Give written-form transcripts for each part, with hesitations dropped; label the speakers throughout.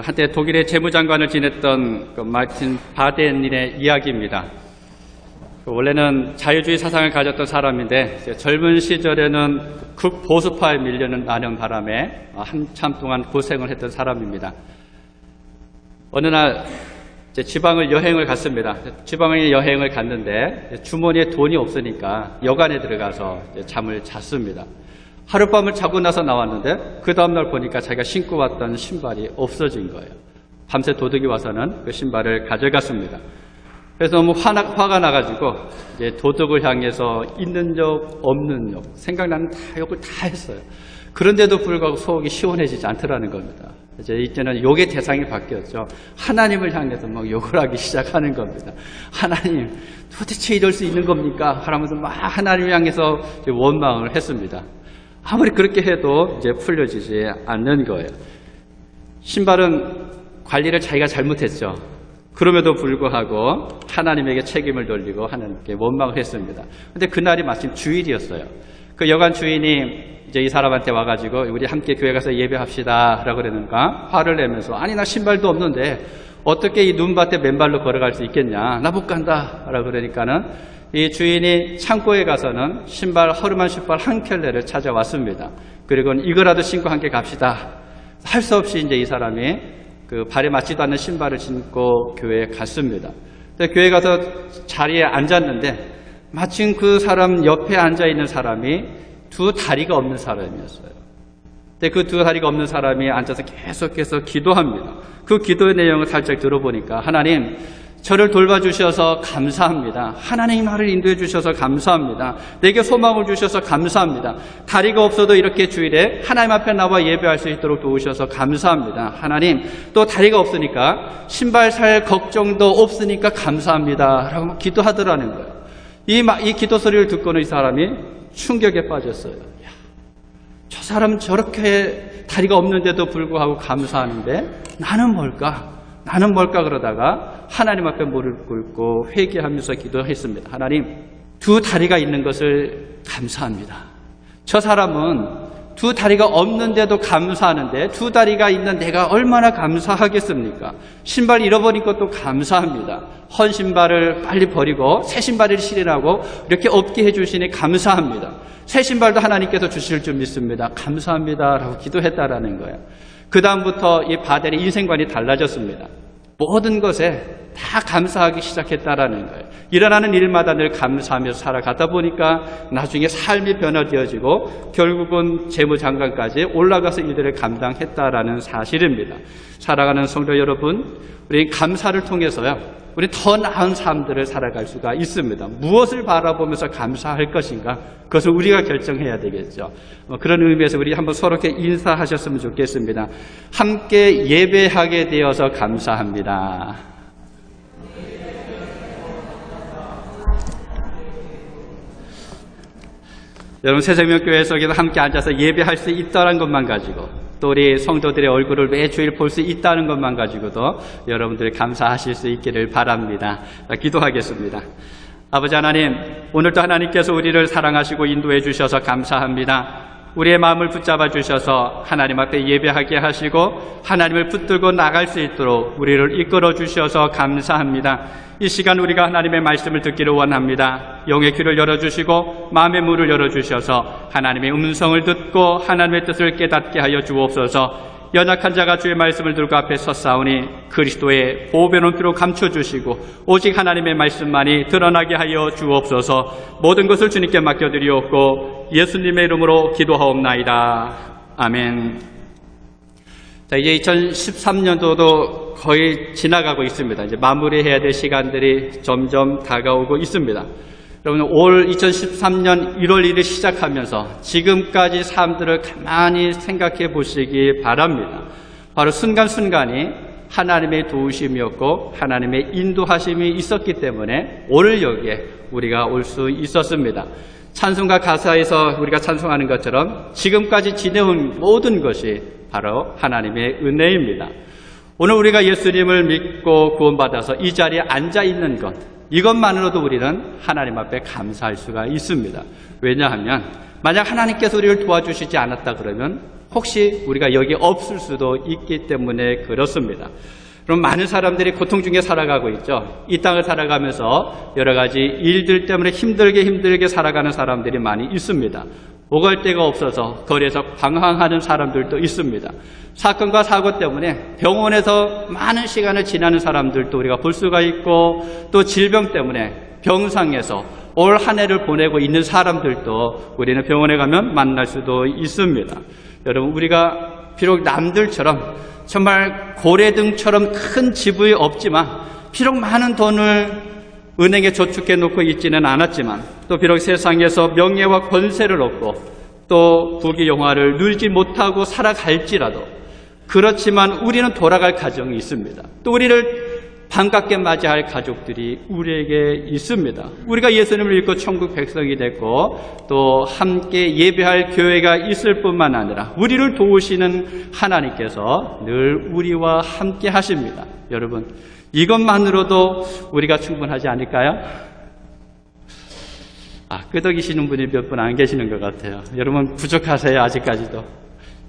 Speaker 1: 한때 독일의 재무장관을 지냈던 마르틴 바덴의 이야기입니다. 원래는 자유주의 사상을 가졌던 사람인데 젊은 시절에는 극보수파에 밀려나는 바람에 한참 동안 고생을 했던 사람입니다. 어느 날 지방을 여행을 갔습니다. 지방에 여행을 갔는데 주머니에 돈이 없으니까 여관에 들어가서 잠을 잤습니다. 하룻밤을 자고 나서 나왔는데 그 다음날 보니까 자기가 신고 왔던 신발이 없어진 거예요. 밤새 도둑이 와서는 그 신발을 가져갔습니다. 그래서 너무 화가 나가지고 이제 도둑을 향해서 있는 욕 없는 욕 생각나는 욕을 다 했어요. 그런데도 불구하고 속이 시원해지지 않더라는 겁니다. 이제는 욕의 대상이 바뀌었죠. 하나님을 향해서 막 욕을 하기 시작하는 겁니다. 하나님 도대체 이럴 수 있는 겁니까? 하면서 막 하나님을 향해서 원망을 했습니다. 아무리 그렇게 해도 이제 풀려지지 않는 거예요. 신발은 관리를 자기가 잘못했죠. 그럼에도 불구하고 하나님에게 책임을 돌리고 하나님께 원망을 했습니다. 근데 그날이 마침 주일이었어요. 그 여관 주인이 이제 이 사람한테 와가지고 우리 함께 교회 가서 예배합시다 라고 그러는가 화를 내면서 아니 나 신발도 없는데 어떻게 이 눈밭에 맨발로 걸어갈 수 있겠냐 나 못 간다 라고 그러니까는 이 주인이 창고에 가서는 허름한 신발 한 켤레를 찾아왔습니다. 그리고 이거라도 신고 함께 갑시다. 할 수 없이 이제 이 사람이 그 발에 맞지도 않는 신발을 신고 교회에 갔습니다. 교회에 가서 자리에 앉았는데 마침 그 사람 옆에 앉아있는 사람이 두 다리가 없는 사람이었어요. 근데 그 두 다리가 없는 사람이 앉아서 계속해서 기도합니다. 그 기도의 내용을 살짝 들어보니까 하나님 저를 돌봐주셔서 감사합니다. 하나님 나를 인도해 주셔서 감사합니다. 내게 소망을 주셔서 감사합니다. 다리가 없어도 이렇게 주일에 하나님 앞에 나와 예배할 수 있도록 도우셔서 감사합니다. 하나님 또 다리가 없으니까 신발 살 걱정도 없으니까 감사합니다 라고 기도하더라는 거예요. 이 기도 소리를 듣고는 이 사람이 충격에 빠졌어요. 야, 저 사람 저렇게 다리가 없는데도 불구하고 감사하는데 나는 뭘까 그러다가 하나님 앞에 무릎 꿇고 회개하면서 기도했습니다. 하나님 두 다리가 있는 것을 감사합니다. 저 사람은 두 다리가 없는데도 감사하는데 두 다리가 있는 내가 얼마나 감사하겠습니까? 신발 잃어버린 것도 감사합니다. 헌 신발을 빨리 버리고 새 신발을 신으라고 이렇게 없게 해주시니 감사합니다. 새 신발도 하나님께서 주실 줄 믿습니다. 감사합니다 라고 기도했다라는 거예요. 그 다음부터 이 바델의 인생관이 달라졌습니다. 모든 것에 다 감사하기 시작했다라는 거예요. 일어나는 일마다 늘 감사하면서 살아가다 보니까 나중에 삶이 변화되어지고 결국은 재무장관까지 올라가서 이들을 감당했다라는 사실입니다. 살아가는 성도 여러분, 우리 감사를 통해서요. 우리 더 나은 삶들을 살아갈 수가 있습니다. 무엇을 바라보면서 감사할 것인가? 그것을 우리가 결정해야 되겠죠. 그런 의미에서 우리 한번 서로께 인사하셨으면 좋겠습니다. 함께 예배하게 되어서 감사합니다. 여러분 새생명교회 속에서 함께 앉아서 예배할 수 있다는 것만 가지고 또 우리 성도들의 얼굴을 매주일 볼 수 있다는 것만 가지고도 여러분들이 감사하실 수 있기를 바랍니다. 기도하겠습니다. 아버지 하나님, 오늘도 하나님께서 우리를 사랑하시고 인도해 주셔서 감사합니다. 우리의 마음을 붙잡아 주셔서 하나님 앞에 예배하게 하시고 하나님을 붙들고 나갈 수 있도록 우리를 이끌어 주셔서 감사합니다. 이 시간 우리가 하나님의 말씀을 듣기를 원합니다. 영의 귀를 열어주시고 마음의 문을 열어주셔서 하나님의 음성을 듣고 하나님의 뜻을 깨닫게 하여 주옵소서. 연약한 자가 주의 말씀을 들고 앞에 섰사오니 그리스도의 보배의 피로 감춰주시고 오직 하나님의 말씀만이 드러나게 하여 주옵소서. 모든 것을 주님께 맡겨드리옵고 예수님의 이름으로 기도하옵나이다. 아멘. 자, 이제 2013년도도 거의 지나가고 있습니다. 이제 마무리해야 될 시간들이 점점 다가오고 있습니다. 여러분, 올 2013년 1월 1일 시작하면서 지금까지 삶들을 가만히 생각해 보시기 바랍니다. 바로 순간순간이 하나님의 도우심이었고 하나님의 인도하심이 있었기 때문에 오늘 여기에 우리가 올 수 있었습니다. 찬송가 가사에서 우리가 찬송하는 것처럼 지금까지 지내온 모든 것이 바로 하나님의 은혜입니다. 오늘 우리가 예수님을 믿고 구원받아서 이 자리에 앉아 있는 것, 이것만으로도 우리는 하나님 앞에 감사할 수가 있습니다. 왜냐하면 만약 하나님께서 우리를 도와주시지 않았다 그러면 혹시 우리가 여기 없을 수도 있기 때문에 그렇습니다. 그럼 많은 사람들이 고통 중에 살아가고 있죠. 이 땅을 살아가면서 여러 가지 일들 때문에 힘들게 살아가는 사람들이 많이 있습니다. 오갈 데가 없어서 거리에서 방황하는 사람들도 있습니다. 사건과 사고 때문에 병원에서 많은 시간을 지나는 사람들도 우리가 볼 수가 있고, 또 질병 때문에 병상에서 올 한 해를 보내고 있는 사람들도 우리는 병원에 가면 만날 수도 있습니다. 여러분, 우리가 비록 남들처럼 정말 고래등처럼 큰 지분이 없지만, 비록 많은 돈을 은행에 저축해 놓고 있지는 않았지만, 또 비록 세상에서 명예와 권세를 얻고 또 부귀영화를 누리지 못하고 살아갈지라도, 그렇지만 우리는 돌아갈 가정이 있습니다. 또 우리를 반갑게 맞이할 가족들이 우리에게 있습니다. 우리가 예수님을 믿고 천국 백성이 됐고 또 함께 예배할 교회가 있을 뿐만 아니라 우리를 도우시는 하나님께서 늘 우리와 함께 하십니다. 여러분, 이것만으로도 우리가 충분하지 않을까요? 끄덕이시는 분이 몇 분 안 계시는 것 같아요. 여러분, 부족하세요, 아직까지도?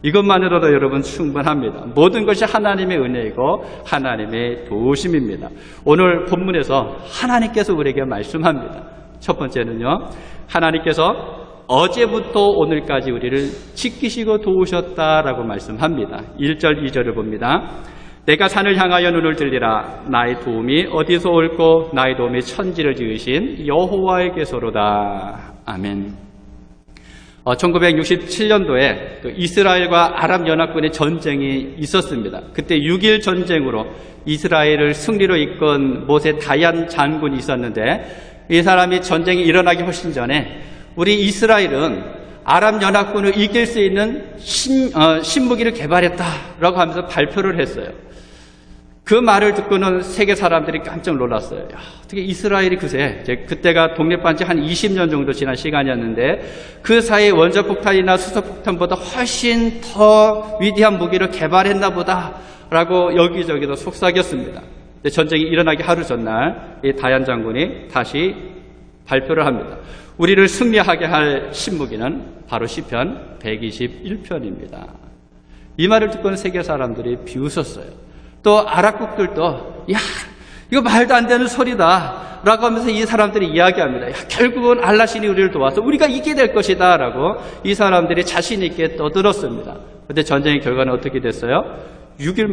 Speaker 1: 이것만으로도 여러분 충분합니다. 모든 것이 하나님의 은혜이고 하나님의 도우심입니다. 오늘 본문에서 하나님께서 우리에게 말씀합니다. 첫 번째는요, 하나님께서 어제부터 오늘까지 우리를 지키시고 도우셨다라고 말씀합니다. 1절, 2절을 봅니다. 내가 산을 향하여 눈을 들리라. 나의 도움이 어디서 올고 나의 도움이 천지를 지으신 여호와에게서로다. 아멘. 1967년도에 이스라엘과 아랍연합군의 전쟁이 있었습니다. 그때 6.1 전쟁으로 이스라엘을 승리로 이끈 모세 다얀 장군이 있었는데, 이 사람이 전쟁이 일어나기 훨씬 전에 우리 이스라엘은 아랍연합군을 이길 수 있는 신무기를 개발했다라고 하면서 발표를 했어요. 그 말을 듣고는 세계 사람들이 깜짝 놀랐어요. 어떻게 이스라엘이 그때가 독립한 지 한 20년 정도 지난 시간이었는데, 그 사이에 원자폭탄이나 수소폭탄보다 훨씬 더 위대한 무기를 개발했나 보다라고 여기저기서 속삭였습니다. 전쟁이 일어나기 하루 전날 이 다얀 장군이 다시 발표를 합니다. 우리를 승리하게 할 신무기는 바로 시편 121편입니다. 이 말을 듣고는 세계 사람들이 비웃었어요. 또 아랍국들도 이거 말도 안 되는 소리다 라고 하면서 이 사람들이 이야기합니다. 결국은 알라신이 우리를 도와서 우리가 이기게 될 것이다 라고 이 사람들이 자신 있게 떠들었습니다. 그런데 전쟁의 결과는 어떻게 됐어요? 6일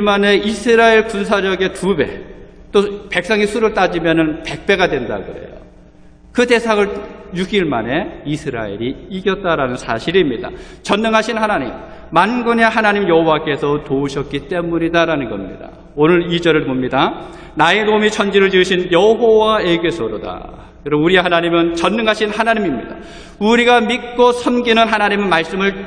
Speaker 1: 만에 이스라엘 군사력의 2배, 또 백성의 수를 따지면 100배가 된다 그래요. 그 대상을 6일 만에 이스라엘이 이겼다라는 사실입니다. 전능하신 하나님, 만군의 하나님 여호와께서 도우셨기 때문이다라는 겁니다. 오늘 2절을 봅니다. 나의 도움이 천지를 지으신 여호와에게서로다. 여러분, 우리 하나님은 전능하신 하나님입니다. 우리가 믿고 섬기는 하나님은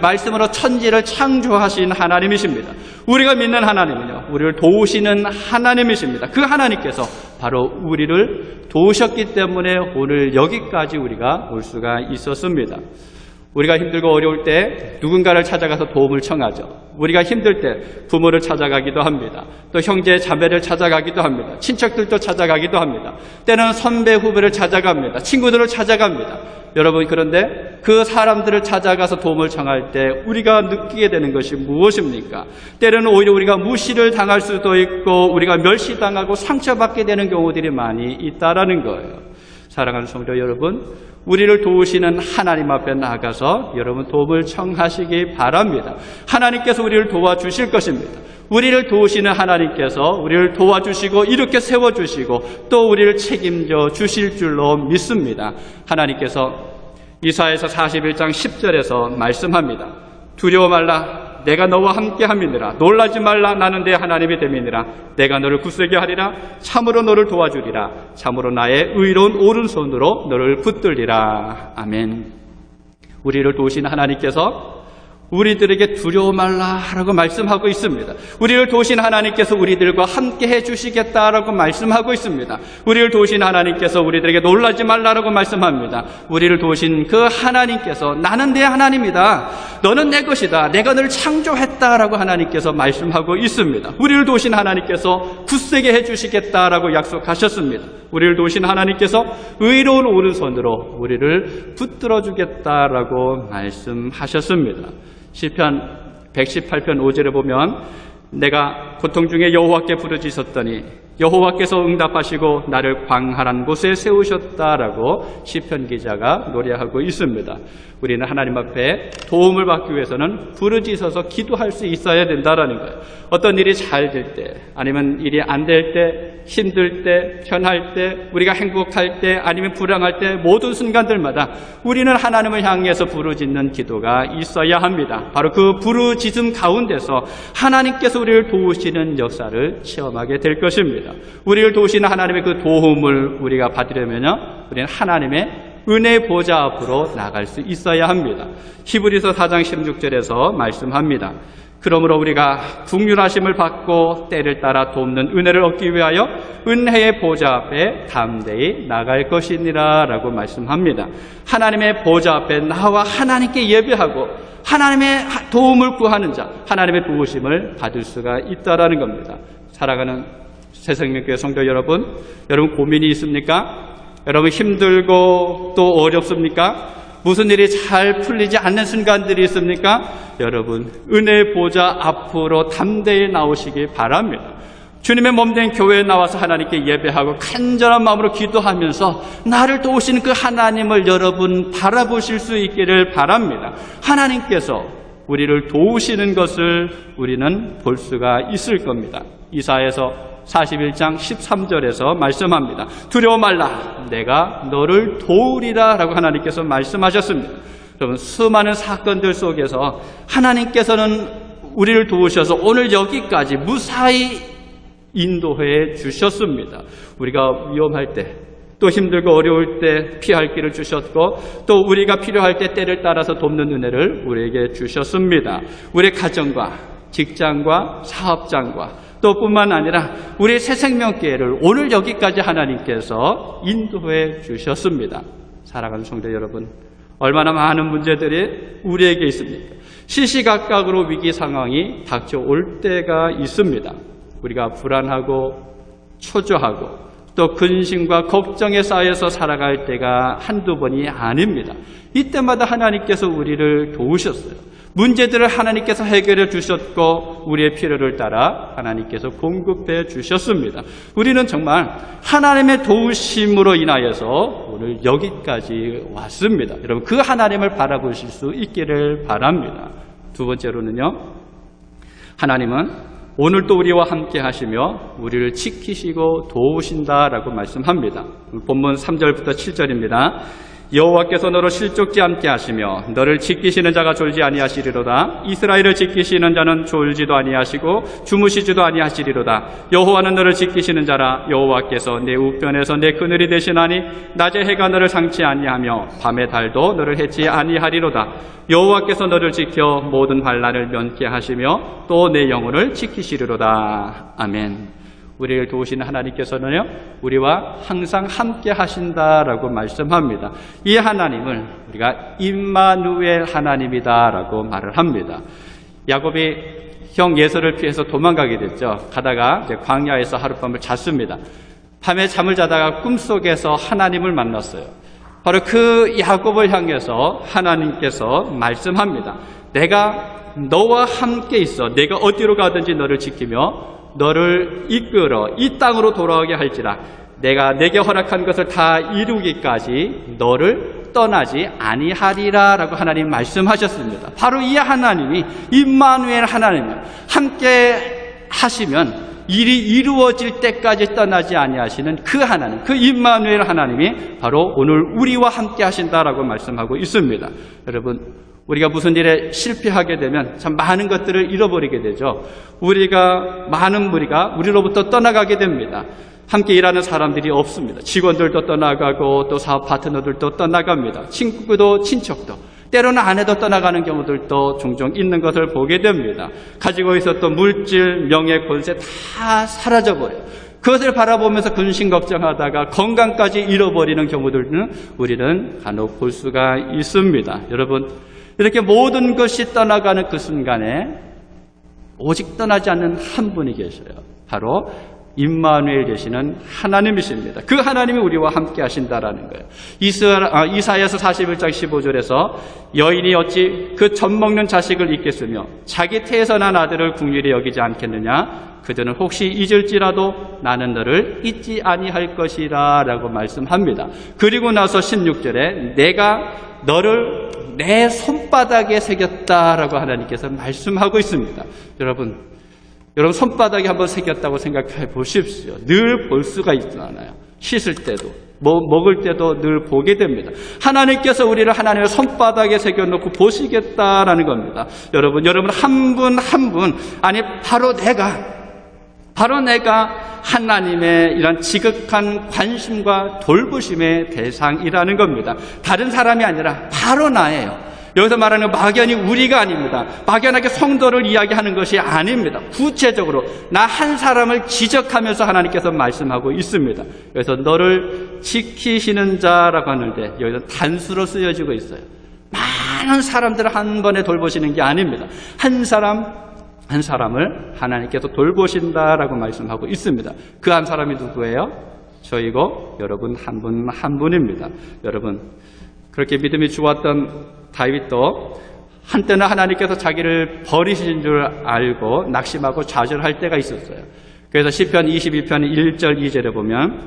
Speaker 1: 말씀으로 천지를 창조하신 하나님이십니다. 우리가 믿는 하나님은요, 우리를 도우시는 하나님이십니다. 그 하나님께서 바로 우리를 도우셨기 때문에 오늘 여기까지 우리가 올 수가 있었습니다. 우리가 힘들고 어려울 때 누군가를 찾아가서 도움을 청하죠. 우리가 힘들 때 부모를 찾아가기도 합니다. 또 형제 자매를 찾아가기도 합니다. 친척들도 찾아가기도 합니다. 때는 선배 후배를 찾아갑니다. 친구들을 찾아갑니다. 여러분, 그런데 그 사람들을 찾아가서 도움을 청할 때 우리가 느끼게 되는 것이 무엇입니까? 때로는 오히려 우리가 무시를 당할 수도 있고 우리가 멸시당하고 상처받게 되는 경우들이 많이 있다라는 거예요. 사랑하는 성도 여러분, 우리를 도우시는 하나님 앞에 나가서 여러분 도움을 청하시기 바랍니다. 하나님께서 우리를 도와주실 것입니다. 우리를 도우시는 하나님께서 우리를 도와주시고 이렇게 세워주시고 또 우리를 책임져 주실 줄로 믿습니다. 하나님께서 이사야서 41장 10절에서 말씀합니다. 두려워 말라, 내가 너와 함께 함이니라. 놀라지 말라, 나는 내 하나님이 됨이니라. 내가 너를 굳세게 하리라. 참으로 너를 도와주리라. 참으로 나의 의로운 오른손으로 너를 붙들리라. 아멘. 우리를 도우시는 하나님께서 우리들에게 두려워 말라라고 말씀하고 있습니다. 우리를 도우신 하나님께서 우리들과 함께 해주시겠다라고 말씀하고 있습니다. 우리를 도우신 하나님께서 우리들에게 놀라지 말라라고 말씀합니다. 우리를 도우신 그 하나님께서 나는 내 하나님이다. 너는 내 것이다. 내가 너를 창조했다라고 하나님께서 말씀하고 있습니다. 우리를 도우신 하나님께서 굳세게 해주시겠다라고 약속하셨습니다. 우리를 도우신 하나님께서 의로운 오른손으로 우리를 붙들어 주겠다라고 말씀하셨습니다. 시편 118편 5절에 보면 내가 고통 중에 여호와께 부르짖었더니 여호와께서 응답하시고 나를 광활한 곳에 세우셨다라고 시편 기자가 노래하고 있습니다. 우리는 하나님 앞에 도움을 받기 위해서는 부르짖어서 기도할 수 있어야 된다라는 거예요. 어떤 일이 잘 될 때, 아니면 일이 안 될 때, 힘들 때, 편할 때, 우리가 행복할 때, 아니면 불행할 때, 모든 순간들마다 우리는 하나님을 향해서 부르짖는 기도가 있어야 합니다. 바로 그 부르짖음 가운데서 하나님께서 우리를 도우시는 역사를 체험하게 될 것입니다. 우리를 도우시는 하나님의 그 도움을 우리가 받으려면요, 우리는 하나님의 은혜 보좌 앞으로 나갈 수 있어야 합니다. 히브리서 4장 16절에서 말씀합니다. 그러므로 우리가 국률하심을 받고 때를 따라 돕는 은혜를 얻기 위하여 은혜의 보좌 앞에 담대히 나갈 것이니라 라고 말씀합니다. 하나님의 보좌 앞에 나와 하나님께 예배하고 하나님의 도움을 구하는 자, 하나님의 도우심을 받을 수가 있다라는 겁니다. 살아가는 새생명교회 성도 여러분 고민이 있습니까? 여러분 힘들고 또 어렵습니까? 무슨 일이 잘 풀리지 않는 순간들이 있습니까? 여러분 은혜의 보좌 앞으로 담대히 나오시기 바랍니다. 주님의 몸된 교회에 나와서 하나님께 예배하고 간절한 마음으로 기도하면서 나를 도우시는 그 하나님을 여러분 바라보실 수 있기를 바랍니다. 하나님께서 우리를 도우시는 것을 우리는 볼 수가 있을 겁니다. 이사야서 41장 13절에서 말씀합니다. 두려워 말라 내가 너를 도우리라 라고 하나님께서 말씀하셨습니다. 여러분 수많은 사건들 속에서 하나님께서는 우리를 도우셔서 오늘 여기까지 무사히 인도해 주셨습니다. 우리가 위험할 때 또 힘들고 어려울 때 피할 길을 주셨고 또 우리가 필요할 때 때를 따라서 돕는 은혜를 우리에게 주셨습니다. 우리 가정과 직장과 사업장과 또 뿐만 아니라 우리 새생명교회를 오늘 여기까지 하나님께서 인도해 주셨습니다. 사랑하는 성도 여러분, 얼마나 많은 문제들이 우리에게 있습니까? 시시각각으로 위기 상황이 닥쳐올 때가 있습니다. 우리가 불안하고 초조하고 또 근심과 걱정에 쌓여서 살아갈 때가 한두 번이 아닙니다. 이때마다 하나님께서 우리를 도우셨어요. 문제들을 하나님께서 해결해 주셨고 우리의 필요를 따라 하나님께서 공급해 주셨습니다. 우리는 정말 하나님의 도우심으로 인하여서 오늘 여기까지 왔습니다. 여러분 그 하나님을 바라보실 수 있기를 바랍니다. 두 번째로는요, 하나님은 오늘도 우리와 함께 하시며 우리를 지키시고 도우신다라고 말씀합니다. 본문 3절부터 7절입니다. 여호와께서 너를 실족지 않게 하시며 너를 지키시는 자가 졸지 아니하시리로다. 이스라엘을 지키시는 자는 졸지도 아니하시고 주무시지도 아니하시리로다. 여호와는 너를 지키시는 자라. 여호와께서 내 우편에서 내 그늘이 되시나니 낮에 해가 너를 상치 아니하며 밤에 달도 너를 해치 아니하리로다. 여호와께서 너를 지켜 모든 환난을 면케 하시며 또 내 영혼을 지키시리로다. 아멘. 우리를 도우시는 하나님께서는요, 우리와 항상 함께 하신다라고 말씀합니다. 이 하나님을 우리가 임마누엘 하나님이다라고 말을 합니다. 야곱이 형 예서를 피해서 도망가게 됐죠. 가다가 이제 광야에서 하룻밤을 잤습니다. 밤에 잠을 자다가 꿈속에서 하나님을 만났어요. 바로 그 야곱을 향해서 하나님께서 말씀합니다. 내가 너와 함께 있어. 내가 어디로 가든지 너를 지키며 너를 이끌어 이 땅으로 돌아오게 할지라. 내가 내게 허락한 것을 다 이루기까지 너를 떠나지 아니하리라 라고 하나님 말씀하셨습니다. 바로 이 하나님이 임마누엘 하나님, 함께 하시면 일이 이루어질 때까지 떠나지 아니하시는 그 하나님, 그 임마누엘 하나님이 바로 오늘 우리와 함께 하신다라고 말씀하고 있습니다. 여러분, 우리가 무슨 일에 실패하게 되면 참 많은 것들을 잃어버리게 되죠. 많은 무리가 우리로부터 떠나가게 됩니다. 함께 일하는 사람들이 없습니다. 직원들도 떠나가고 또 사업 파트너들도 떠나갑니다. 친구도 친척도. 때로는 아내도 떠나가는 경우들도 종종 있는 것을 보게 됩니다. 가지고 있었던 물질, 명예, 권세 다 사라져버려요. 그것을 바라보면서 근심 걱정하다가 건강까지 잃어버리는 경우들은 우리는 간혹 볼 수가 있습니다. 여러분, 이렇게 모든 것이 떠나가는 그 순간에 오직 떠나지 않는 한 분이 계셔요. 바로 임마누엘 되시는 하나님이십니다. 그 하나님이 우리와 함께 하신다라는 거예요. 이사야서 41장 15절에서 여인이 어찌 그 젖먹는 자식을 잊겠으며 자기 태에서 난 아들을 긍휼히 여기지 않겠느냐. 그들은 혹시 잊을지라도 나는 너를 잊지 아니할 것이라 라고 말씀합니다. 그리고 나서 16절에 내가 너를 내 손바닥에 새겼다라고 하나님께서 말씀하고 있습니다. 여러분 손바닥에 한번 새겼다고 생각해 보십시오. 늘 볼 수가 있잖아요. 씻을 때도 먹을 때도 늘 보게 됩니다. 하나님께서 우리를 하나님의 손바닥에 새겨놓고 보시겠다라는 겁니다. 여러분 한 분 한 분, 아니 바로 내가 하나님의 이런 지극한 관심과 돌보심의 대상이라는 겁니다. 다른 사람이 아니라 바로 나예요. 여기서 말하는 막연히 우리가 아닙니다. 막연하게 성도를 이야기하는 것이 아닙니다. 구체적으로 나 한 사람을 지적하면서 하나님께서 말씀하고 있습니다. 그래서 너를 지키시는 자라고 하는데 여기서 단수로 쓰여지고 있어요. 많은 사람들을 한 번에 돌보시는 게 아닙니다. 한 사람을 하나님께서 돌보신다라고 말씀하고 있습니다. 그 한 사람이 누구예요? 저이고 여러분 한 분 한 분입니다. 여러분 그렇게 믿음이 좋았던 다윗도 한때는 하나님께서 자기를 버리신 줄 알고 낙심하고 좌절할 때가 있었어요. 그래서 시편 22편 1절 2절에 보면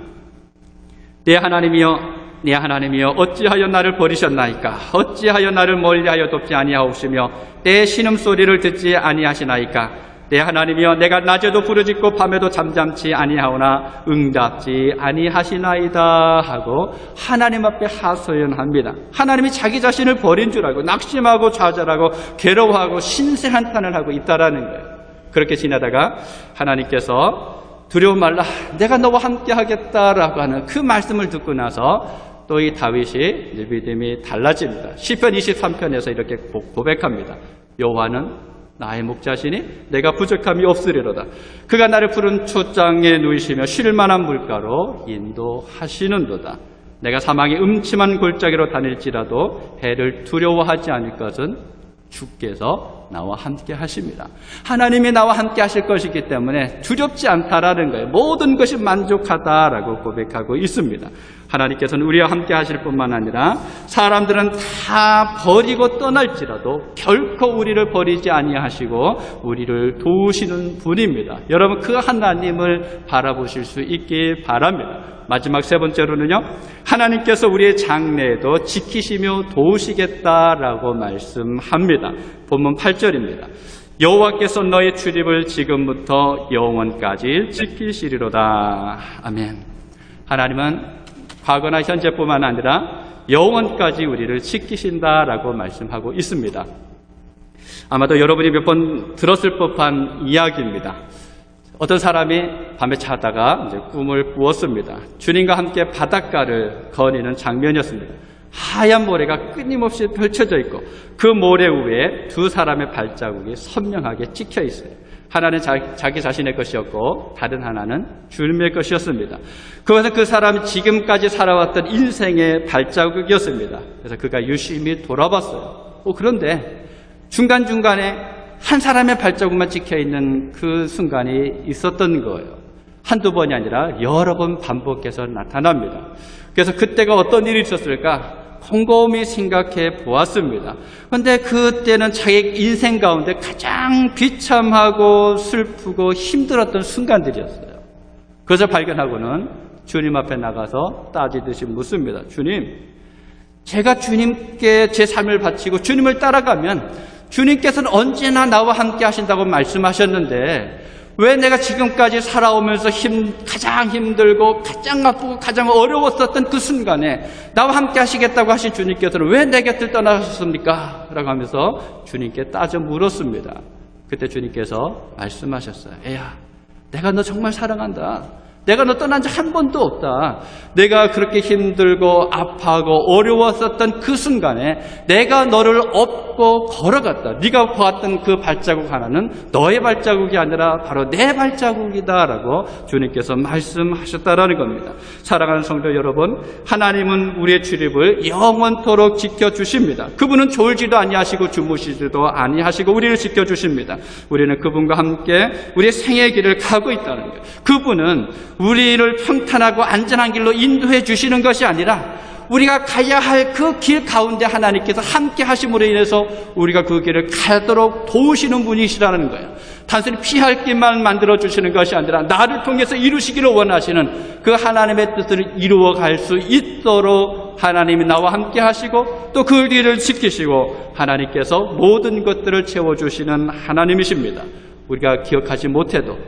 Speaker 1: 내 하나님이여 어찌하여 나를 버리셨나이까? 어찌하여 나를 멀리하여 돕지 아니하옵시며 내 신음소리를 듣지 아니하시나이까? 내 하나님이여 내가 낮에도 부르짖고 밤에도 잠잠치 아니하오나 응답지 아니하시나이다 하고 하나님 앞에 하소연합니다. 하나님이 자기 자신을 버린 줄 알고 낙심하고 좌절하고 괴로워하고 신세한탄을 하고 있다라는 거예요. 그렇게 지내다가 하나님께서 두려워 말라 내가 너와 함께 하겠다라고 하는 그 말씀을 듣고 나서 또 이 다윗이 믿음이 달라집니다. 시편 23편에서 이렇게 고백합니다. 여호와는 나의 목자시니 내가 부족함이 없으리로다. 그가 나를 푸른 초장에 누이시며 쉴 만한 물가로 인도하시는도다. 내가 사망의 음침한 골짜기로 다닐지라도 해를 두려워하지 않을 것은 주께서 나와 함께 하십니다. 하나님이 나와 함께 하실 것이기 때문에 두렵지 않다라는 거예요. 모든 것이 만족하다라고 고백하고 있습니다. 하나님께서는 우리와 함께 하실 뿐만 아니라 사람들은 다 버리고 떠날지라도 결코 우리를 버리지 아니하시고 우리를 도우시는 분입니다. 여러분 그 하나님을 바라보실 수 있기 바랍니다. 마지막 세 번째로는요, 하나님께서 우리의 장래에도 지키시며 도우시겠다라고 말씀합니다. 본문 8절입니다. 여호와께서 너의 출입을 지금부터 영원까지 지키시리로다. 아멘. 하나님은 과거나 현재뿐만 아니라 영원까지 우리를 지키신다라고 말씀하고 있습니다. 아마도 여러분이 몇 번 들었을 법한 이야기입니다. 어떤 사람이 밤에 자다가 이제 꿈을 꾸었습니다. 주님과 함께 바닷가를 거니는 장면이었습니다. 하얀 모래가 끊임없이 펼쳐져 있고 그 모래 위에 두 사람의 발자국이 선명하게 찍혀 있어요. 하나는 자기 자신의 것이었고 다른 하나는 주님의 것이었습니다. 그것은 그 사람이 지금까지 살아왔던 인생의 발자국이었습니다. 그래서 그가 유심히 돌아봤어요. 그런데 중간중간에 한 사람의 발자국만 찍혀있는 그 순간이 있었던 거예요. 한두 번이 아니라 여러 번 반복해서 나타납니다. 그래서 그때가 어떤 일이 있었을까? 곰곰이 생각해 보았습니다. 그런데 그때는 자기 인생 가운데 가장 비참하고 슬프고 힘들었던 순간들이었어요. 그것을 발견하고는 주님 앞에 나가서 따지듯이 묻습니다. 주님, 제가 주님께 제 삶을 바치고 주님을 따라가면 주님께서는 언제나 나와 함께 하신다고 말씀하셨는데 왜 내가 지금까지 살아오면서 가장 힘들고 가장 아프고 가장 어려웠었던 그 순간에 나와 함께 하시겠다고 하신 주님께서는 왜 내 곁을 떠나셨습니까? 라고 하면서 주님께 따져 물었습니다. 그때 주님께서 말씀하셨어요. 애야, 내가 너 정말 사랑한다. 내가 너 떠난 지 한 번도 없다. 내가 그렇게 힘들고 아파하고 어려웠었던 그 순간에 내가 너를 업고 걸어갔다. 네가 보았던 그 발자국 하나는 너의 발자국이 아니라 바로 내 발자국이다라고 주님께서 말씀하셨다라는 겁니다. 사랑하는 성도 여러분, 하나님은 우리의 출입을 영원토록 지켜주십니다. 그분은 졸지도 아니하시고 주무시지도 아니하시고 우리를 지켜주십니다. 우리는 그분과 함께 우리의 생의 길을 가고 있다는 거예요. 그분은 우리를 평탄하고 안전한 길로 인도해 주시는 것이 아니라 우리가 가야 할 그 길 가운데 하나님께서 함께 하심으로 인해서 우리가 그 길을 가도록 도우시는 분이시라는 거예요. 단순히 피할 길만 만들어 주시는 것이 아니라 나를 통해서 이루시기를 원하시는 그 하나님의 뜻을 이루어 갈 수 있도록 하나님이 나와 함께 하시고 또 그 길을 지키시고 하나님께서 모든 것들을 채워주시는 하나님이십니다. 우리가 기억하지 못해도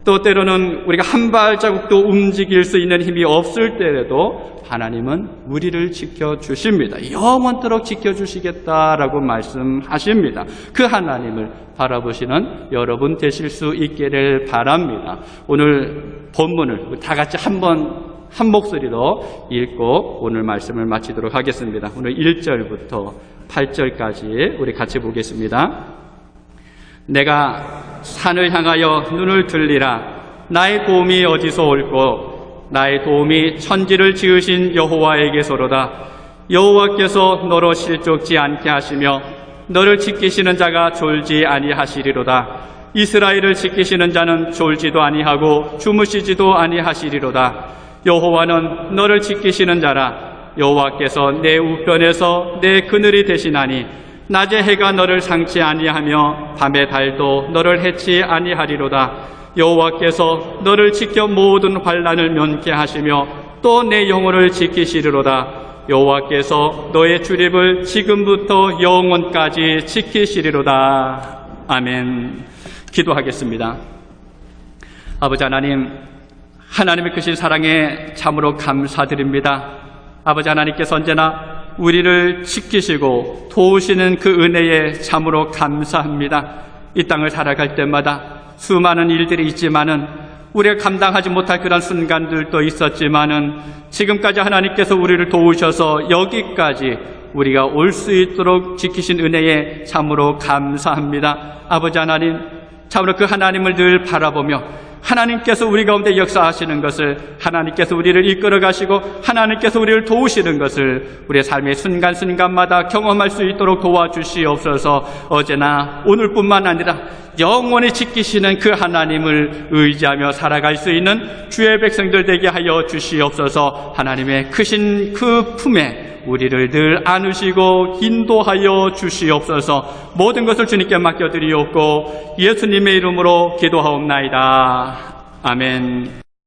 Speaker 1: 또 때로는 우리가 한 발자국도 움직일 수 있는 힘이 없을 때에도 하나님은 우리를 지켜주십니다. 영원토록 지켜주시겠다라고 말씀하십니다. 그 하나님을 바라보시는 여러분 되실 수 있기를 바랍니다. 오늘 본문을 다 같이 한 목소리로 읽고 오늘 말씀을 마치도록 하겠습니다. 오늘 1절부터 8절까지 우리 같이 보겠습니다. 내가 산을 향하여 눈을 들리라. 나의 도움이 어디서 올꼬? 나의 도움이 천지를 지으신 여호와에게서로다. 여호와께서 너로 실족지 않게 하시며 너를 지키시는 자가 졸지 아니하시리로다. 이스라엘을 지키시는 자는 졸지도 아니하고 주무시지도 아니하시리로다. 여호와는 너를 지키시는 자라. 여호와께서 내 우편에서 내 그늘이 되시나니 낮에 해가 너를 상치 아니하며 밤의 달도 너를 해치 아니하리로다. 여호와께서 너를 지켜 모든 환난을 면케 하시며 또 내 영혼을 지키시리로다. 여호와께서 너의 출입을 지금부터 영원까지 지키시리로다. 아멘. 기도하겠습니다. 아버지 하나님, 하나님의 크신 사랑에 참으로 감사드립니다. 아버지 하나님께서 언제나 우리를 지키시고 도우시는 그 은혜에 참으로 감사합니다. 이 땅을 살아갈 때마다 수많은 일들이 있지만은 우리가 감당하지 못할 그런 순간들도 있었지만은 지금까지 하나님께서 우리를 도우셔서 여기까지 우리가 올 수 있도록 지키신 은혜에 참으로 감사합니다. 아버지 하나님, 참으로 그 하나님을 늘 바라보며 하나님께서 우리 가운데 역사하시는 것을, 하나님께서 우리를 이끌어 가시고 하나님께서 우리를 도우시는 것을 우리의 삶의 순간순간마다 경험할 수 있도록 도와주시옵소서. 어제나 오늘뿐만 아니라 영원히 지키시는 그 하나님을 의지하며 살아갈 수 있는 주의 백성들 되게 하여 주시옵소서. 하나님의 크신 그 품에 우리를 늘 안으시고 인도하여 주시옵소서. 모든 것을 주님께 맡겨드리옵고 예수님의 이름으로 기도하옵나이다. 아멘.